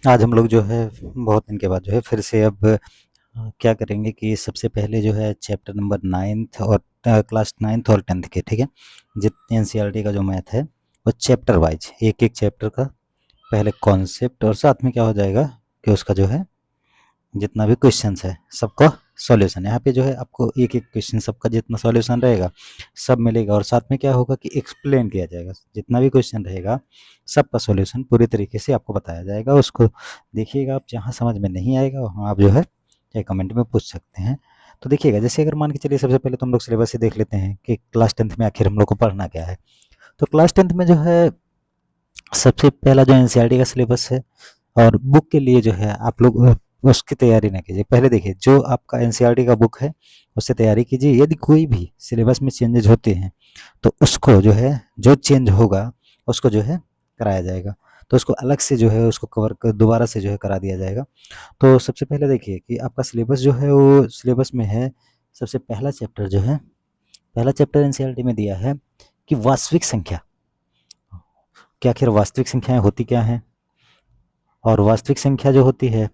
आज हम लोग जो है बहुत दिन के बाद जो है फिर से अब क्या करेंगे कि सबसे पहले जो है चैप्टर नंबर 9th और क्लास 9th और 10th के, ठीक है, जितने एनसीईआरटी का जो मैथ है वो चैप्टर वाइज एक एक चैप्टर का पहले कॉन्सेप्ट और साथ में क्या हो जाएगा कि उसका जो है जितना भी क्वेश्चंस है सबका सॉल्यूशन। यहाँ पे जो है आपको एक एक क्वेश्चन सबका जितना सॉल्यूशन रहेगा सब मिलेगा और साथ में क्या होगा कि एक्सप्लेन किया जाएगा। जितना भी क्वेश्चन रहेगा सबका सॉल्यूशन पूरी तरीके से आपको बताया जाएगा। उसको देखिएगा आप, जहाँ समझ में नहीं आएगा वहाँ आप जो है चाहे कमेंट में पूछ सकते हैं। तो देखिएगा, जैसे अगर मान के चलिए सबसे पहले तो हम लोग सिलेबस ही देख लेते हैं कि क्लास 10th में आखिर हम लोग को पढ़ना क्या है। तो क्लास 10th में जो है सबसे पहला जो एनसीईआरटी का सिलेबस है और बुक के लिए जो है आप लोग उसकी तैयारी ना कीजिए। पहले देखिए जो आपका एनसीईआरटी का बुक है उससे तैयारी कीजिए। यदि कोई भी सिलेबस में चेंजेज होते हैं तो उसको जो है, जो चेंज होगा उसको जो है कराया जाएगा। तो उसको अलग से जो है उसको कवर कर दोबारा से जो है करा दिया जाएगा। तो सबसे पहले देखिए कि आपका सिलेबस जो है वो सिलेबस में है। सबसे पहला चैप्टर जो है, पहला चैप्टर एनसीईआरटी में दिया है कि वास्तविक संख्या, कि आखिर वास्तविक संख्याएं होती क्या हैं और वास्तविक संख्या जो होती है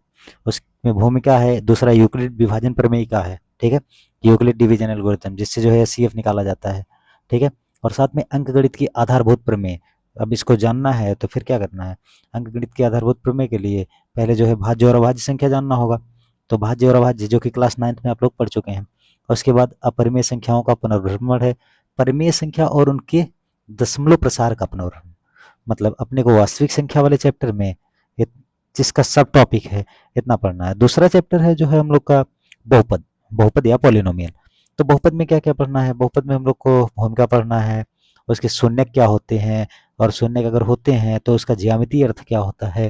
उसमें भूमिका है। दूसरा यूक्लिड विभाजन प्रमेय का है, ठीक है, यूक्लिड डिवीजन एल्गोरिथम, जिससे जो है सीएफ निकाला जाता है, ठीक है। और साथ में अंकगणित की आधारभूत प्रमेय। अब इसको जानना है तो फिर क्या करना है, अंकगणित की आधारभूत प्रमेय के लिए पहले जो है भाज्य और अभाज्य संख्या जानना होगा। तो भाज्य और अभाज्य जो कि क्लास 9th में आप लोग पढ़ चुके हैं। उसके बाद अपरिमेय संख्याओं का पुनर्भ्रमण है। परिमेय संख्या और उनके दशमलव प्रसार का पुनर्भ्रमण। मतलब अपने को वास्तविक संख्या वाले चैप्टर में जिसका सब टॉपिक है इतना पढ़ना है। दूसरा चैप्टर है जो है हम लोग का बहुपद, बहुपद या पॉलिनोमियल। तो बहुपद में क्या क्या पढ़ना है, बहुपद में हम लोग को भूमिका पढ़ना है, उसके शून्य क्या होते हैं और शून्य अगर होते हैं तो उसका ज्यामितीय अर्थ क्या होता है,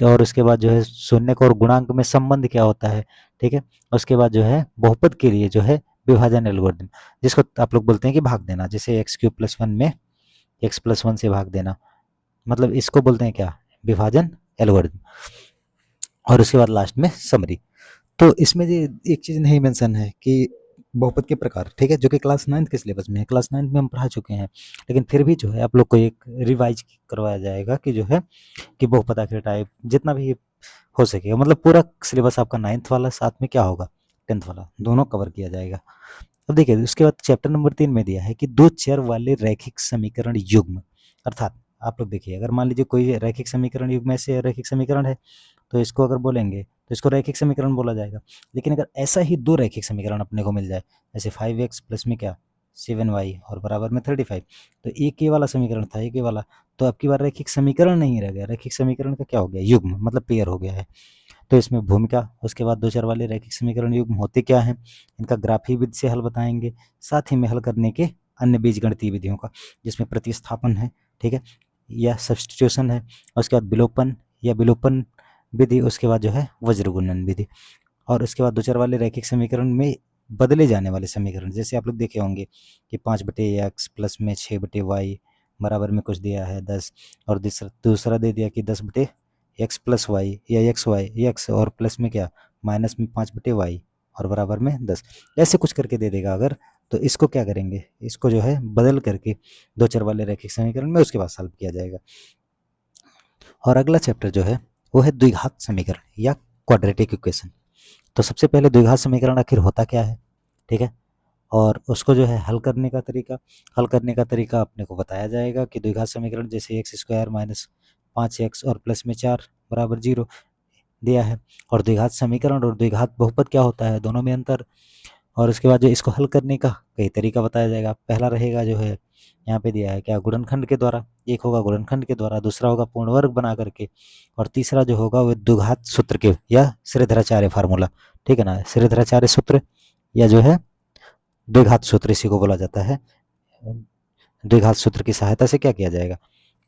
और उसके बाद जो है शून्य और गुणांक में संबंध क्या होता है, ठीक है। उसके बाद जो है बहुपद के लिए जो है विभाजन एल्गोरिथम, जिसको आप लोग बोलते हैं कि भाग देना, जैसे x³ + 1 में x+1 से भाग देना, मतलब इसको बोलते हैं क्या, विभाजन एल्गोरिथम। और उसके बाद लास्ट में समरी। तो इसमें ये एक चीज नहीं मेंशन है कि बहुपद के प्रकार, ठीक है, जो कि क्लास 9th के सिलेबस में है, क्लास 9th में हम पढ़ा चुके हैं। लेकिन फिर भी जो है आप लोग को एक रिवाइज करवाया जाएगा कि जो है कि बहुपद आखिर टाइप जितना भी हो सकेगा, मतलब पूरा सिलेबस आपका 9th वाला साथ में क्या होगा 10th वाला दोनों कवर किया जाएगा। अब देखिए उसके बाद चैप्टर नंबर 3 में दिया है कि दो चर वाले रैखिक समीकरण युग्म। अर्थात आप लोग देखिए, अगर मान लीजिए कोई रैखिक समीकरण युग्म ऐसे रैखिक समीकरण है तो इसको अगर बोलेंगे तो इसको रैखिक समीकरण बोला जाएगा। लेकिन अगर ऐसा ही दो रैखिक समीकरण अपने को मिल जाए, जैसे 5x प्लस में क्या 7y और बराबर में 35, तो एक ये वाला समीकरण था, एक ये वाला, तो अब की बार रैखिक समीकरण नहीं रह गया, रैखिक समीकरण का क्या हो गया, युग्म, मतलब पेयर हो गया है। तो इसमें भूमिका, उसके बाद दो चर वाले रैखिक समीकरण युग्म होते क्या हैं, इनका ग्राफीय विधि से हल बताएंगे, साथ ही में हल करने के अन्य बीजगणितीय विधियों का, जिसमें प्रतिस्थापन है, ठीक है, या सब्सटीट्यूशन है। उसके बाद विलोपन या विलोपन विधि, उसके बाद जो है वज्र गुणन विधि। और उसके बाद दो चर वाले रैखिक समीकरण में बदले जाने वाले समीकरण, जैसे आप लोग देखे होंगे कि 5/x प्लस में 6/y बराबर में कुछ दिया है 10, और दूसरा दे दिया कि 10/x प्लस वाई या एक्स और प्लस में क्या माइनस में 5/y और बराबर में 10, ऐसे कुछ करके दे देगा अगर, तो इसको क्या करेंगे, इसको जो है बदल करके दो चर वाले रैखिक समीकरण में उसके बाद सॉल्व किया जाएगा। और अगला चैप्टर जो है वो है द्विघात समीकरण या क्वाड्रेटिक इक्वेशन। तो सबसे पहले द्विघात समीकरण आखिर होता क्या है, ठीक है, और उसको जो है हल करने का तरीका अपने को बताया जाएगा कि द्विघात समीकरण जैसे x² माइनस 5x और प्लस में 4 बराबर 0 दिया है। और द्विघात समीकरण और द्विघात बहुपद क्या होता है, दोनों में अंतर। और उसके बाद जो इसको हल करने का कई तरीका बताया जाएगा। पहला रहेगा जो है यहाँ पे दिया है क्या, गुणनखंड के द्वारा, एक होगा गुणनखंड के द्वारा, दूसरा होगा पूर्ण वर्ग बना करके, और तीसरा जो होगा वो द्विघात सूत्र के या श्रीधराचार्य फार्मूला, ठीक है ना, श्रीधराचार्य सूत्र या जो है द्विघात सूत्र इसी को बोला जाता है। द्विघात सूत्र की सहायता से क्या किया जाएगा,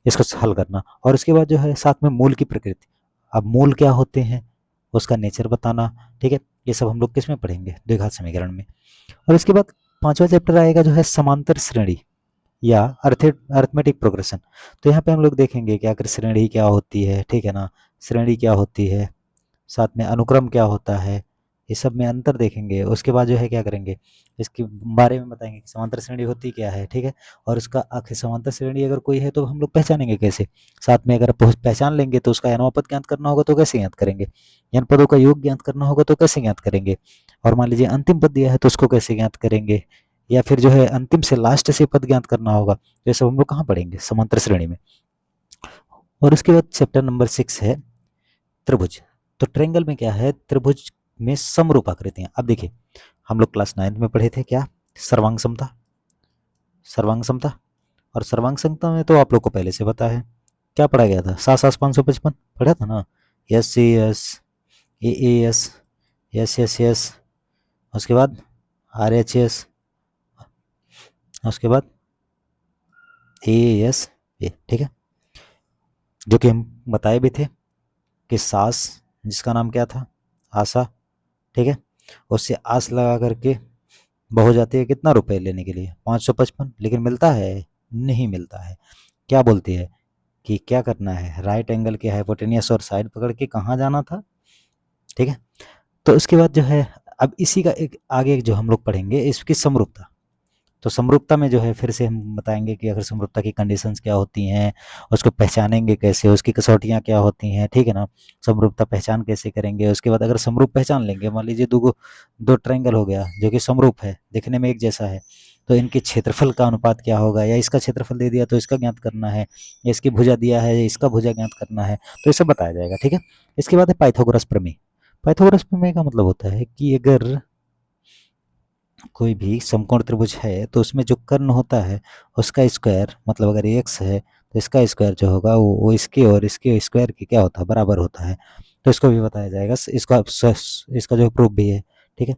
इसको हल करना। और उसके बाद जो है साथ में मूल की प्रकृति, अब मूल क्या होते हैं उसका नेचर बताना, ठीक है, ये सब हम लोग किस में पढ़ेंगे, द्विघात समीकरण में। और इसके बाद पांचवा चैप्टर आएगा जो है समांतर श्रेणी या अर्थमेटिक प्रोग्रेशन। तो यहाँ पे हम लोग देखेंगे कि आखिर श्रेणी क्या होती है, ठीक है ना, श्रेणी क्या होती है, साथ में अनुक्रम क्या होता है, ये सब में अंतर देखेंगे। उसके बाद जो है क्या करेंगे, इसके बारे में बताएंगे कि समांतर श्रेणी होती क्या है, ठीक है। और उसका आखिर समांतर श्रेणी अगर कोई है तो हम लोग पहचानेंगे कैसे। साथ में अगर पहचान लेंगे तो उसका n वां पद ज्ञात करना होगा तो कैसे ज्ञात करेंगे, n पदों का योग ज्ञात करना होगा तो कैसे ज्ञात करेंगे, और मान लीजिए अंतिम पद दिया है तो उसको कैसे ज्ञात करेंगे, या फिर जो है अंतिम से लास्ट से पद ज्ञात करना होगा। तो ये सब हम लोग कहाँ पढ़ेंगे, समांतर श्रेणी में। और उसके बाद चैप्टर नंबर 6 है त्रिभुज। तो ट्रायंगल में क्या है, त्रिभुज में समरूप आकृतियां। अब देखिए हम लोग क्लास 9 में पढ़े थे क्या, सर्वांग समता, सर्वांग समता। और सर्वांग समता में तो आप लोग को पहले से पता है क्या पढ़ा गया था, 7/555 पढ़ा था ना। Yes C S, A S, yes yes yes, उसके बाद आर एच एस, उसके बाद ए एस ए, ठीक है। जो कि हम बताए भी थे कि सास जिसका नाम क्या था, आशा, ठीक है, उससे आस लगा करके बहु जाती है कितना रुपए लेने के लिए, 555, लेकिन मिलता है, नहीं मिलता है। क्या बोलती है कि क्या करना है, राइट एंगल के हाइपोटेनियस और साइड पकड़ के कहाँ जाना था, ठीक है। तो उसके बाद जो है अब इसी का एक आगे जो हम लोग पढ़ेंगे इसकी समरूपता। तो समरूपता में जो है फिर से हम बताएंगे कि अगर समरूपता की कंडीशंस क्या होती हैं, उसको पहचानेंगे कैसे, उसकी कसौटियाँ क्या होती हैं, ठीक है ना। समरूपता पहचान कैसे करेंगे, उसके बाद अगर समरूप पहचान लेंगे, मान लीजिए दो ट्रायंगल हो गया जो कि समरूप है, दिखने में एक जैसा है, तो इनके क्षेत्रफल का अनुपात क्या होगा, या इसका क्षेत्रफल दे दिया तो इसका ज्ञात करना है, या इसकी भुजा दिया है इसका भुजा ज्ञात करना है, तो ये सब बताया जाएगा, ठीक है। इसके बाद है पाइथागोरस प्रमेय। पाइथागोरस प्रमेय का मतलब होता है कि अगर कोई भी समकोण त्रिभुज है तो उसमें जो कर्ण होता है उसका स्क्वायर, मतलब अगर एक्स है तो इसका स्क्वायर जो होगा वो इसके और इसके स्क्वायर के क्या होता है, बराबर होता है। तो इसको भी बताया जाएगा, इसका जो प्रूफ भी है, ठीक है।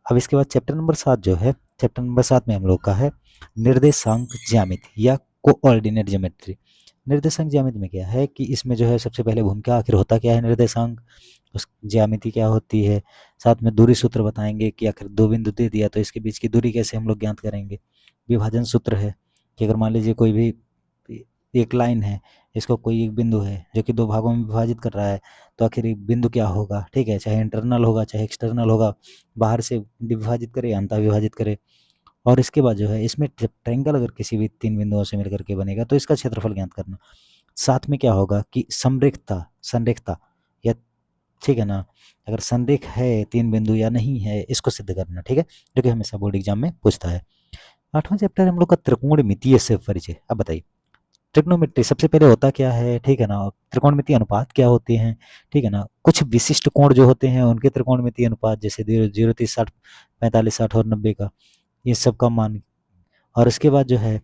अब इसके बाद चैप्टर नंबर 7 जो है, चैप्टर नंबर 7 में हम लोग का है निर्देशांक ज्यामिति या कोऑर्डिनेट ज्योमेट्री। निर्देशांक ज्यामिति में क्या है कि इसमें जो है सबसे पहले भूमिका आखिर होता क्या है निर्देशांक, उस ज्यामिति क्या होती है, साथ में दूरी सूत्र बताएंगे कि आखिर दो बिंदु दे दिया तो इसके बीच की दूरी कैसे हम लोग ज्ञात करेंगे। विभाजन सूत्र है कि अगर मान लीजिए कोई भी एक लाइन है, इसको कोई एक बिंदु है जो कि दो भागों में विभाजित कर रहा है, तो आखिर एक बिंदु क्या होगा, ठीक है, चाहे इंटरनल होगा चाहे एक्सटर्नल होगा, बाहर से विभाजित करे अंतः विभाजित करे। और इसके बाद जो है इसमें ट्रायंगल अगर किसी भी तीन बिंदुओं से मिलकर के बनेगा तो इसका क्षेत्रफल ज्ञात करना। साथ में क्या होगा कि समरेखता, संरेखता, या ठीक है ना, अगर संरेख है तीन बिंदु या नहीं है इसको सिद्ध करना, ठीक है, जो कि हमेशा बोर्ड एग्जाम में पूछता है। 8वां चैप्टर हम लोग का त्रिकोणमितीय से परिचय। अब बताइए ट्रिग्नोमेट्री सबसे पहले होता क्या है, ठीक है ना, त्रिकोणमितीय अनुपात क्या होते हैं, ठीक है ना, कुछ विशिष्ट कोण जो होते हैं उनके त्रिकोणमितीय अनुपात, जैसे 0, 30, 60, 45, 60 और 90 का, ये सब का मान। और उसके बाद जो है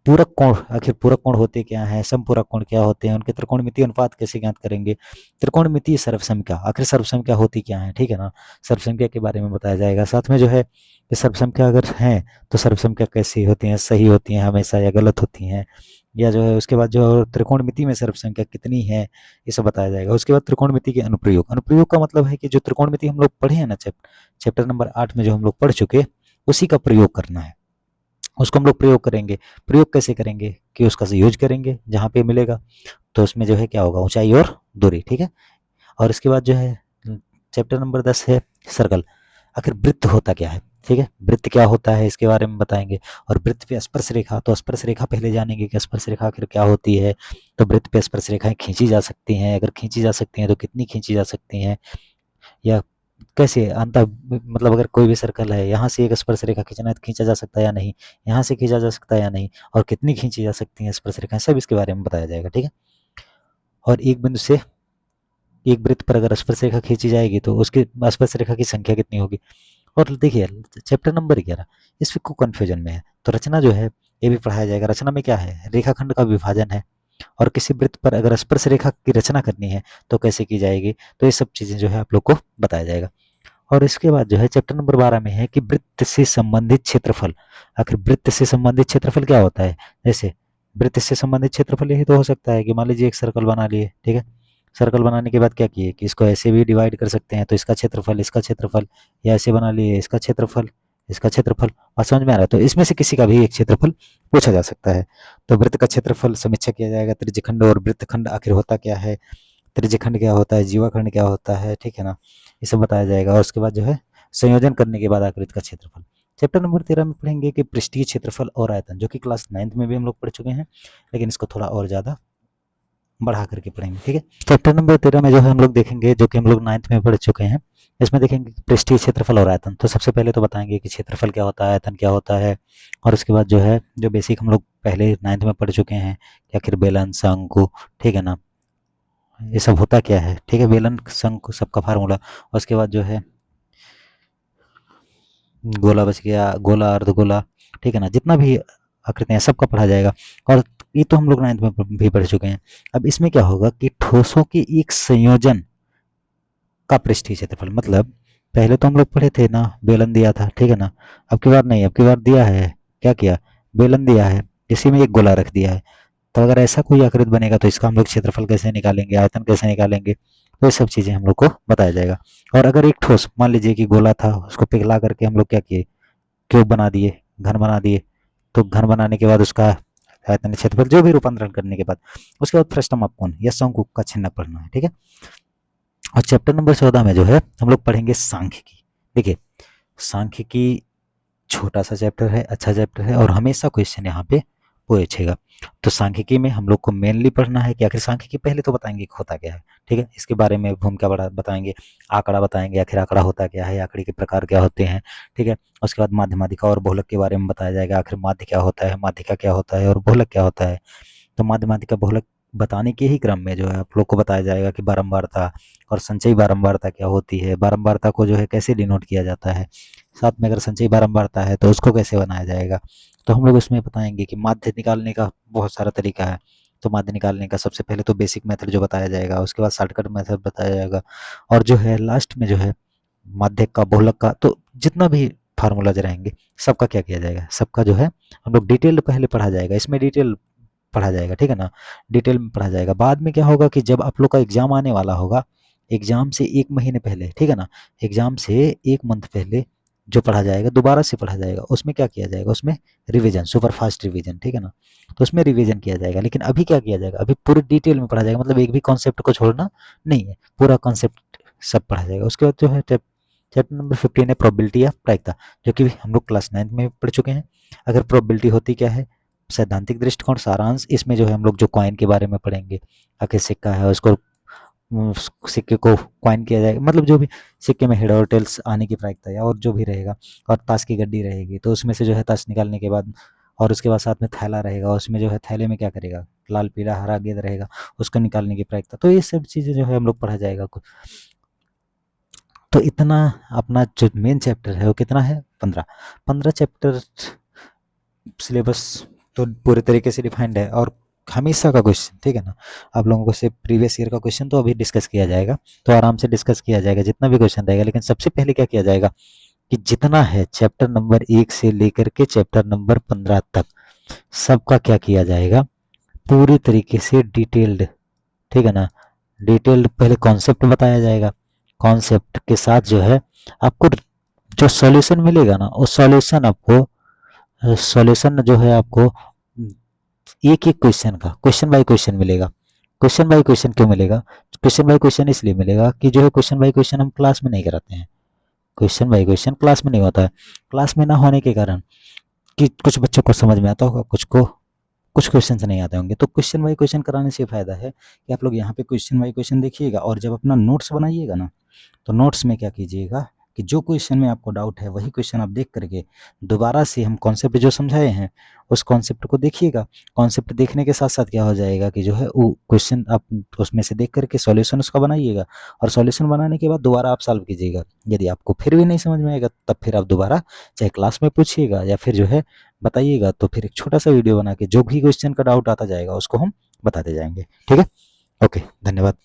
पूरक कोण, आखिर पूरक कोण होते क्या हैं, समपूरक कोण क्या होते हैं, उनके त्रिकोणमितीय अनुपात कैसे ज्ञात करेंगे, त्रिकोणमितीय सर्वसंख्या, आखिर सर्वसंख्या होती क्या है, ठीक है ना, सर्वसंख्या के बारे में बताया जाएगा। साथ में जो है कि सर्वसंख्या अगर है तो सर्वसंख्या कैसी होती हैं, सही होती हैं हमेशा या गलत होती हैं, या जो है उसके बाद जो त्रिकोणमिति में सर्वसंख्या कितनी है ये सब बताया जाएगा। उसके बाद त्रिकोणमिति के अनुप्रयोग, अनुप्रयोग का मतलब है कि जो त्रिकोणमिति हम लोग पढ़े हैं ना चैप्टर नंबर 8 में जो हम लोग पढ़ चुके, उसी का प्रयोग करना है, उसको हम लोग प्रयोग करेंगे। प्रयोग कैसे करेंगे कि उसका यूज करेंगे जहाँ पे मिलेगा, तो उसमें जो है क्या होगा, ऊंचाई और दूरी, ठीक है। और इसके बाद जो है चैप्टर नंबर 10 है सर्कल। आखिर वृत्त होता क्या है, ठीक है, वृत्त क्या होता है इसके बारे में बताएंगे। और वृत्त पे स्पर्श रेखा, तो स्पर्श रेखा पहले जानेंगे कि स्पर्श रेखा आखिर क्या होती है। तो वृत्त पे स्पर्श रेखाएं खींची जा सकती हैं, अगर खींची जा सकती हैं तो कितनी खींची जा सकती हैं, या कैसे अंत, मतलब अगर कोई भी सर्कल है यहाँ से एक स्पर्श रेखा खींचना है तो खींचा जा सकता है या नहीं, यहाँ से खींचा जा सकता है या नहीं, और कितनी खींची जा सकती है स्पर्श रेखाएं, सब इसके बारे में बताया जाएगा, ठीक है। और एक बिंदु से एक वृत्त पर अगर स्पर्श रेखा खींची जाएगी तो उसकी स्पर्श रेखा की संख्या कितनी होगी। और देखिए चैप्टर नंबर 11 इसमें को कंफ्यूजन में है, तो रचना जो है ये भी पढ़ाया जाएगा। रचना में क्या है, रेखाखंड का विभाजन है, और किसी वृत्त पर अगर स्पर्श रेखा की रचना करनी है तो कैसे की जाएगी, तो ये सब चीजें जो है आप लोग को बताया जाएगा। और इसके बाद जो है चैप्टर नंबर 12 में है कि वृत्त से संबंधित क्षेत्रफल। आखिर वृत्त से संबंधित क्षेत्रफल क्या होता है, जैसे वृत्त से संबंधित क्षेत्रफल यही तो हो सकता है कि मान लीजिए एक सर्कल बना लिए, ठीक है, सर्कल बनाने के बाद क्या किए कि इसको ऐसे भी डिवाइड कर सकते हैं, तो इसका क्षेत्रफल इसका क्षेत्रफल, या ऐसे बना लिए इसका क्षेत्रफल इसका क्षेत्रफल, और समझ में आ रहा है, तो इसमें से किसी का भी एक क्षेत्रफल पूछा जा सकता है। तो वृत्त का क्षेत्रफल समीक्षा किया जाएगा, त्रिज्यखंड और वृत्तखंड आखिर होता क्या है, त्रिज्यखंड क्या होता है, जीवाखंड क्या होता है, ठीक है ना, ये सब बताया जाएगा। और उसके बाद जो है संयोजन करने के बाद आकृति का क्षेत्रफल। चैप्टर नंबर 13 में पढ़ेंगे कि पृष्ठीय क्षेत्रफल और आयतन, जो कि क्लास 9th में भी हम लोग पढ़ चुके हैं, लेकिन इसको थोड़ा और ज़्यादा बढ़ा करके पढ़ेंगे, ठीक है। चैप्टर नंबर 13 में जो है हम लोग देखेंगे, जो कि हम लोग 9th में पढ़ चुके हैं, इसमें देखेंगे पृष्ठीय क्षेत्रफल और आयतन। तो सबसे पहले तो बताएंगे कि क्षेत्रफल क्या होता है, आयतन क्या होता है, और उसके बाद जो है जो बेसिक हम लोग पहले 9th में पढ़ चुके हैं कि आखिर बेलन, शंकु, ठीक है ना, ये सब होता क्या है, ठीक है, बेलन, शंकु सबका फार्मूला। उसके बाद जो है गोला बच गया, गोला, अर्धगोला, ठीक है ना, जितना भी आकृतियां सबका पढ़ा जाएगा। और ये तो हम लोग 9th में भी पढ़ चुके हैं। अब इसमें क्या होगा कि ठोसों के एक संयोजन का पृष्ठीय क्षेत्रफल, मतलब पहले तो हम लोग पढ़े थे ना, बेलन दिया था, ठीक है ना, अब की बार नहीं, अब की बार दिया है, क्या किया, बेलन दिया है, इसी में एक गोला रख दिया है। तो अगर ऐसा कोई आकृति बनेगा तो इसका हम लोग क्षेत्रफल कैसे निकालेंगे, आयतन कैसे निकालेंगे, तो ये सब चीजें हम लोग को बताया जाएगा। और अगर एक ठोस मान लीजिए कि गोला था, उसको पिघला करके हम लोग क्या किए, क्यूब बना दिए, घन बना दिए, तो घन बनाने के बाद उसका आयतन, क्षेत्रफल, जो भी रूपांतरण करने के बाद उसके बाद फ्रस्टम अपकोण या शंकु का चिन्ह पढ़ना है, ठीक है। और चैप्टर नंबर 14 में जो है हम लोग पढ़ेंगे सांख्यिकी। देखिए, सांख्यिकी छोटा सा चैप्टर है, अच्छा चैप्टर है, और हमेशा क्वेश्चन यहाँ पे पूछेगा। तो सांख्यिकी में हम लोग को मेनली पढ़ना है कि आखिर सांख्यिकी पहले तो बताएंगे कि होता क्या है, ठीक है, इसके बारे में भूमिका बताएंगे, आंकड़ा बताएंगे, आखिर आंकड़ा होता क्या है, आंकड़े के प्रकार क्या होते हैं, ठीक है। उसके बाद माध्यमातिका और बहुलक के बारे में बताया जाएगा, आखिर माध्य क्या होता है, माध्यिका क्या होता है, और बहुलक क्या होता है। तो माध्यमातिका बहुलक बताने के ही क्रम में जो है आप लोग को बताया जाएगा कि बारंबारता और संचयी बारंबारता क्या होती है, बारंबारता को जो है कैसे डिनोट किया जाता है, साथ में अगर संचयी बारंबारता है तो उसको कैसे बनाया जाएगा। तो हम लोग उसमें बताएंगे कि माध्य निकालने का बहुत सारा तरीका है। तो माध्य निकालने का सबसे पहले तो बेसिक मेथड जो बताया जाएगा, उसके बाद शॉर्टकट मेथड बताया जाएगा, और जो है लास्ट में जो है माध्यक का, बहुलक का, तो जितना भी फार्मूलाज रहेंगे सबका क्या किया जाएगा, सबका जो है हम लोग डिटेल पहले पढ़ा जाएगा, इसमें डिटेल पढ़ा जाएगा, ठीक है ना, डिटेल में पढ़ा जाएगा। बाद में क्या होगा कि जब आप लोग का एग्जाम आने वाला होगा, एग्जाम से 1 महीने पहले, ठीक है ना, एग्जाम से 1 मंथ पहले जो पढ़ा जाएगा दोबारा से पढ़ा जाएगा, उसमें क्या किया जाएगा, उसमें रिवीजन, सुपर फास्ट रिवीजन, ठीक है ना, तो उसमें रिवीजन किया जाएगा। लेकिन अभी क्या किया जाएगा, अभी पूरी डिटेल में पढ़ा जाएगा, मतलब एक भी कॉन्सेप्ट को छोड़ना नहीं है, पूरा कॉन्सेप्ट सब पढ़ा जाएगा। उसके बाद जो है चैप्टर नंबर 15 है प्रोबेबिलिटी ऑफ प्रायिकता, जो कि हम लोग क्लास 9th में पढ़ चुके हैं। अगर प्रोबेबिलिटी होती क्या है, सैद्धांतिक दृष्टिकोण, सारांश, इसमें जो है हम लोग जो कॉइन के बारे में पढ़ेंगे, आखिर सिक्का है उसको सिक्के को कॉइन किया जाएगा, मतलब जो भी सिक्के में हेड और टेल्स आने की प्रायिकता है, और जो भी रहेगा, और ताश की गड्डी रहेगी तो उसमें से जो है ताश निकालने के बाद, और उसके बाद साथ में थैला रहेगा, उसमें जो है थैले में क्या करेगा, लाल पीला हरा गेंद रहेगा, उसको निकालने की प्रायिकता। तो ये सब चीजें जो है हम लोग पढ़ा जाएगा। तो इतना अपना जो मेन चैप्टर है वो कितना है, 15। 15 चैप्टर सिलेबस तो पूरे तरीके से डिफाइंड है, और हमेशा का क्वेश्चन, ठीक है ना, आप लोगों को से प्रीवियस ईयर का क्वेश्चन तो अभी डिस्कस किया जाएगा, तो आराम से डिस्कस किया जाएगा जितना भी क्वेश्चन रहेगा। लेकिन सबसे पहले क्या किया जाएगा कि जितना है चैप्टर नंबर 1 से लेकर के चैप्टर नंबर 15 तक सबका क्या किया जाएगा, पूरी तरीके से डिटेल्ड, ठीक है ना, डिटेल्ड पहले कॉन्सेप्ट बताया जाएगा, कॉन्सेप्ट के साथ जो है आपको जो सॉल्यूशन मिलेगा ना, उस सॉल्यूशन आपको, सॉल्यूशन जो है आपको एक एक क्वेश्चन का क्वेश्चन बाय क्वेश्चन मिलेगा। क्वेश्चन बाय क्वेश्चन क्यों मिलेगा, क्वेश्चन बाय क्वेश्चन इसलिए मिलेगा कि जो है क्वेश्चन बाय क्वेश्चन हम क्लास में नहीं कराते हैं, क्वेश्चन बाय क्वेश्चन क्लास में नहीं होता है। क्लास में ना होने के कारण कि कुछ बच्चों को समझ में आता होगा, कुछ को कुछ क्वेश्चन नहीं आते होंगे, तो क्वेश्चन बाय क्वेश्चन कराने से फायदा है कि आप लोग यहाँ पे क्वेश्चन बाय क्वेश्चन देखिएगा, और जब अपना नोट्स बनाइएगा ना, तो नोट्स में क्या कीजिएगा कि जो क्वेश्चन में आपको डाउट है वही क्वेश्चन आप देख करके दोबारा से हम कॉन्सेप्ट जो समझाए हैं उस कॉन्सेप्ट को देखिएगा। कॉन्सेप्ट देखने के साथ साथ क्या हो जाएगा कि जो है वो क्वेश्चन आप उसमें से देख करके सॉल्यूशन उसका बनाइएगा, और सॉल्यूशन बनाने के बाद दोबारा आप सॉल्व कीजिएगा। यदि आपको फिर भी नहीं समझ में आएगा तब फिर आप दोबारा चाहे क्लास में पूछिएगा या फिर जो है बताइएगा, तो फिर एक छोटा सा वीडियो बना के जो भी क्वेश्चन का डाउट आता जाएगा उसको हम बताते जाएंगे, ठीक है। ओके, धन्यवाद।